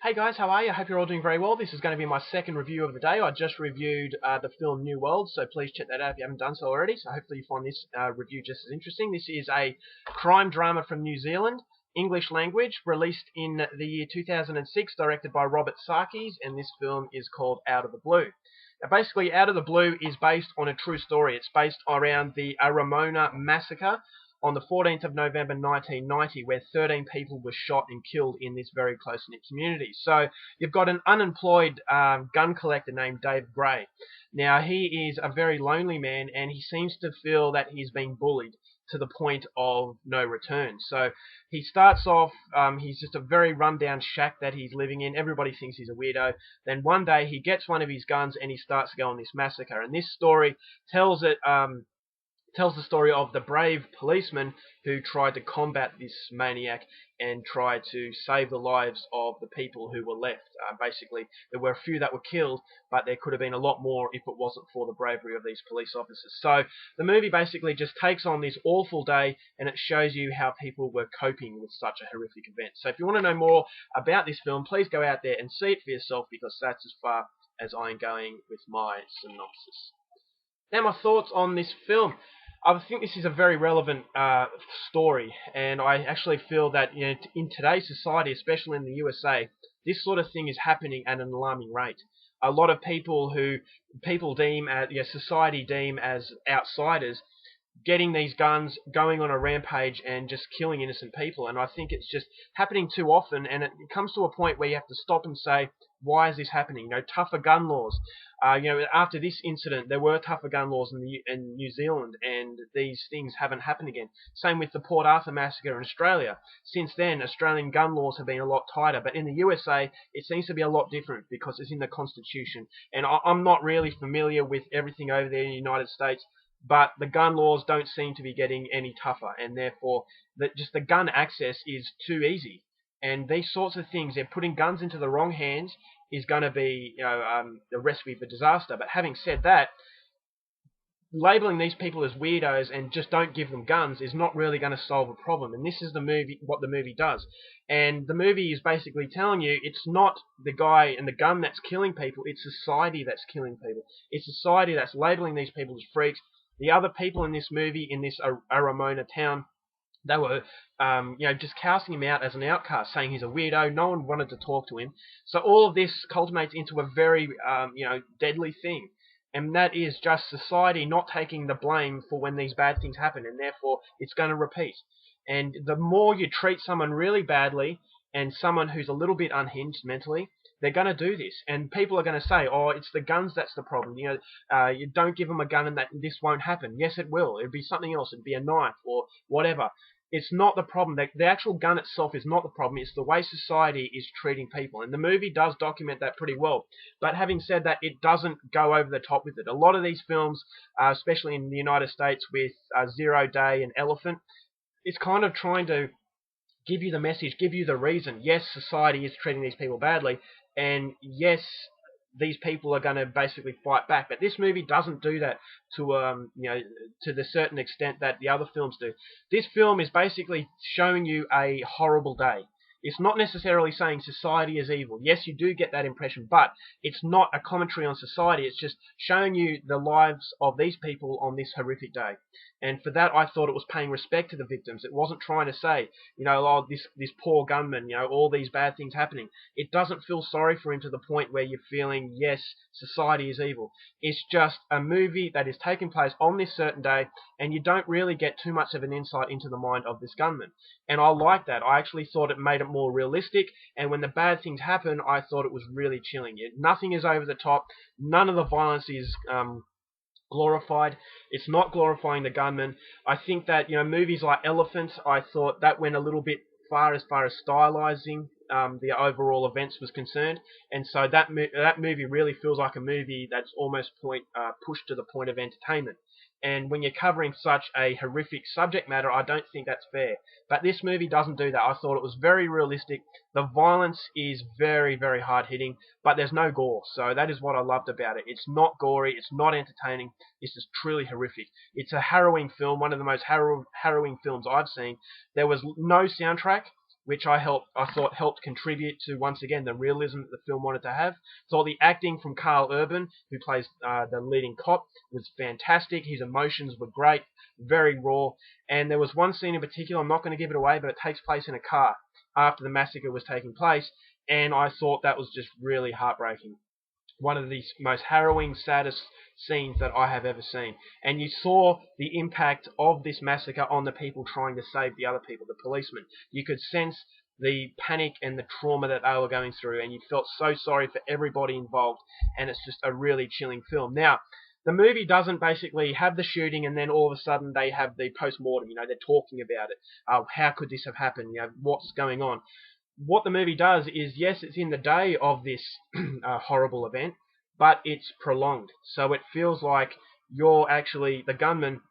Hey guys, how are you? I hope you're all doing very well. This is going to be my second review of the day. I just reviewed the film New World, so please check that out if you haven't done so already. So hopefully you find this review just as interesting. This is a crime drama from New Zealand, English language, released in the year 2006, directed by Robert Sarkis, and this film is called Out of the Blue. Now basically, Out of the Blue is based on a true story. It's based around the Aramoana Massacre on the 14th of November 1990, where 13 people were shot and killed in this very close-knit community. So you've got an unemployed gun collector named Dave Gray. Now, he is a very lonely man, and he seems to feel that he's being bullied to the point of no return. So he starts off, he's just a very rundown shack that he's living in. Everybody thinks he's a weirdo. Then one day he gets one of his guns and he starts to go on this massacre. And this story tells the story of the brave policeman who tried to combat this maniac and tried to save the lives of the people who were left. Basically, there were a few that were killed, but there could have been a lot more if it wasn't for the bravery of these police officers. So the movie basically just takes on this awful day and it shows you how people were coping with such a horrific event. So if you want to know more about this film, please go out there and see it for yourself, because that's as far as I'm going with my synopsis. Now, my thoughts on this film. I think this is a very relevant story, and I actually feel that in today's society, especially in the USA, this sort of thing is happening at an alarming rate. A lot of people who society deem as outsiders, getting these guns, going on a rampage and just killing innocent people. And I think it's just happening too often, and it comes to a point where you have to stop and say, why is this happening? Tougher gun laws. After this incident, there were tougher gun laws in New Zealand, and these things haven't happened again. Same with the Port Arthur massacre in Australia. Since then, Australian gun laws have been a lot tighter, but in the USA, it seems to be a lot different because it's in the Constitution. And I'm not really familiar with everything over there in the United States, but the gun laws don't seem to be getting any tougher, and therefore just the gun access is too easy. And these sorts of things, they're putting guns into the wrong hands, is going to be the recipe for disaster. But having said that, labeling these people as weirdos and just don't give them guns is not really going to solve a problem. And this is what the movie does. And the movie is basically telling you it's not the guy and the gun that's killing people, it's society that's killing people. It's society that's labeling these people as freaks. The other people in this movie, in this Aramoana town, they were, just casting him out as an outcast, saying he's a weirdo. No one wanted to talk to him. So all of this culminates into a very, deadly thing. And that is just society not taking the blame for when these bad things happen, and therefore it's going to repeat. And the more you treat someone really badly, and someone who's a little bit unhinged mentally, they're going to do this. And people are going to say, oh, it's the guns that's the problem. You don't give them a gun and this won't happen. Yes, it will. It'll be something else. It'll be a knife or whatever. It's not the problem. The actual gun itself is not the problem. It's the way society is treating people. And the movie does document that pretty well. But having said that, it doesn't go over the top with it. A lot of these films, especially in the United States with Zero Day and Elephant, it's kind of trying to give you the message, give you the reason. Yes, society is treating these people badly, and yes, these people are going to basically fight back. But this movie doesn't do that to the certain extent that the other films do. This film is basically showing you a horrible day. It's not necessarily saying society is evil. Yes, you do get that impression, but it's not a commentary on society. It's just showing you the lives of these people on this horrific day. And for that, I thought it was paying respect to the victims. It wasn't trying to say, oh, this poor gunman, all these bad things happening. It doesn't feel sorry for him to the point where you're feeling, yes, society is evil. It's just a movie that is taking place on this certain day, and you don't really get too much of an insight into the mind of this gunman. And I like that. I actually thought it made it more realistic, and when the bad things happen, I thought it was really chilling. Nothing is over the top. None of the violence is glorified. It's not glorifying the gunman. I think that movies like Elephant, I thought that went a little bit far as stylizing the overall events was concerned, and so that movie really feels like a movie that's almost pushed to the point of entertainment. And when you're covering such a horrific subject matter, I don't think that's fair. But this movie doesn't do that. I thought it was very realistic. The violence is very, very hard-hitting, but there's no gore. So that is what I loved about it. It's not gory. It's not entertaining. It's just truly horrific. It's a harrowing film, one of the most harrowing films I've seen. There was no soundtrack. which I thought helped contribute to, once again, the realism that the film wanted to have. So the acting from Carl Urban, who plays the leading cop, was fantastic. His emotions were great, very raw. And there was one scene in particular, I'm not going to give it away, but it takes place in a car after the massacre was taking place, and I thought that was just really heartbreaking. One of the most harrowing, saddest scenes that I have ever seen. And you saw the impact of this massacre on the people trying to save the other people, the policemen. You could sense the panic and the trauma that they were going through, and you felt so sorry for everybody involved, and it's just a really chilling film. Now, the movie doesn't basically have the shooting and then all of a sudden they have the post-mortem, they're talking about it. How could this have happened? What's going on? What the movie does is, yes, it's in the day of this horrible event, but it's prolonged. So it feels like you're actually the gunman.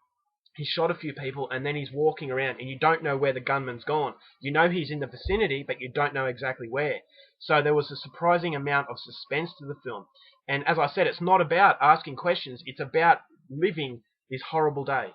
He shot a few people and then he's walking around and you don't know where the gunman's gone. You know he's in the vicinity, but you don't know exactly where. So there was a surprising amount of suspense to the film. And as I said, it's not about asking questions, it's about living this horrible day.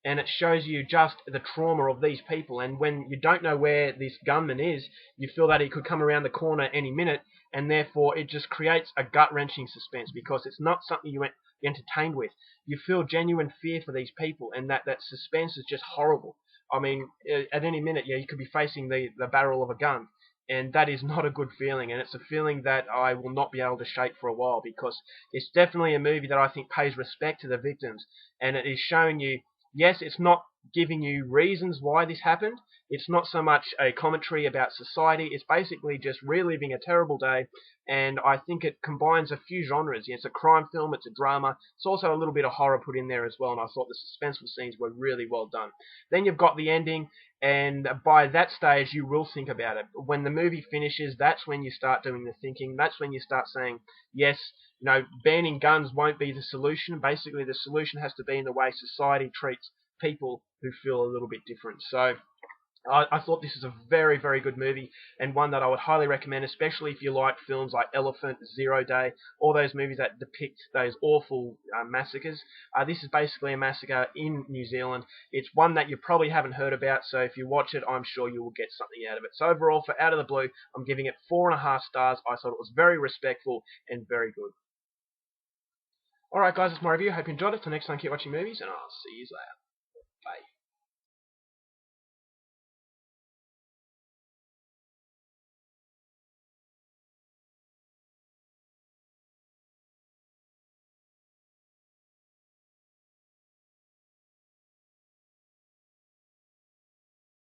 And it shows you just the trauma of these people. And when you don't know where this gunman is, you feel that he could come around the corner any minute, and therefore it just creates a gut-wrenching suspense because it's not something you're entertained with. You feel genuine fear for these people, and that suspense is just horrible. I mean, at any minute, you could be facing the barrel of a gun, and that is not a good feeling, and it's a feeling that I will not be able to shake for a while, because it's definitely a movie that I think pays respect to the victims, and it is showing you, yes, it's not giving you reasons why this happened. It's not so much a commentary about society. It's basically just reliving a terrible day, and I think it combines a few genres. It's a crime film, it's a drama. It's also a little bit of horror put in there as well, and I thought the suspenseful scenes were really well done. Then you've got the ending, and by that stage you will think about it. When the movie finishes, that's when you start doing the thinking. That's when you start saying, yes, banning guns won't be the solution. Basically, the solution has to be in the way society treats people who feel a little bit different. So I thought this is a very, very good movie, and one that I would highly recommend, especially if you like films like Elephant, Zero Day, all those movies that depict those awful massacres. This is basically a massacre in New Zealand. It's one that you probably haven't heard about, so if you watch it, I'm sure you will get something out of it. So overall, for Out of the Blue, I'm giving it 4.5 stars. I thought it was very respectful and very good. Alright guys, that's my review. Hope you enjoyed it. Till next time, keep watching movies, and I'll see you later.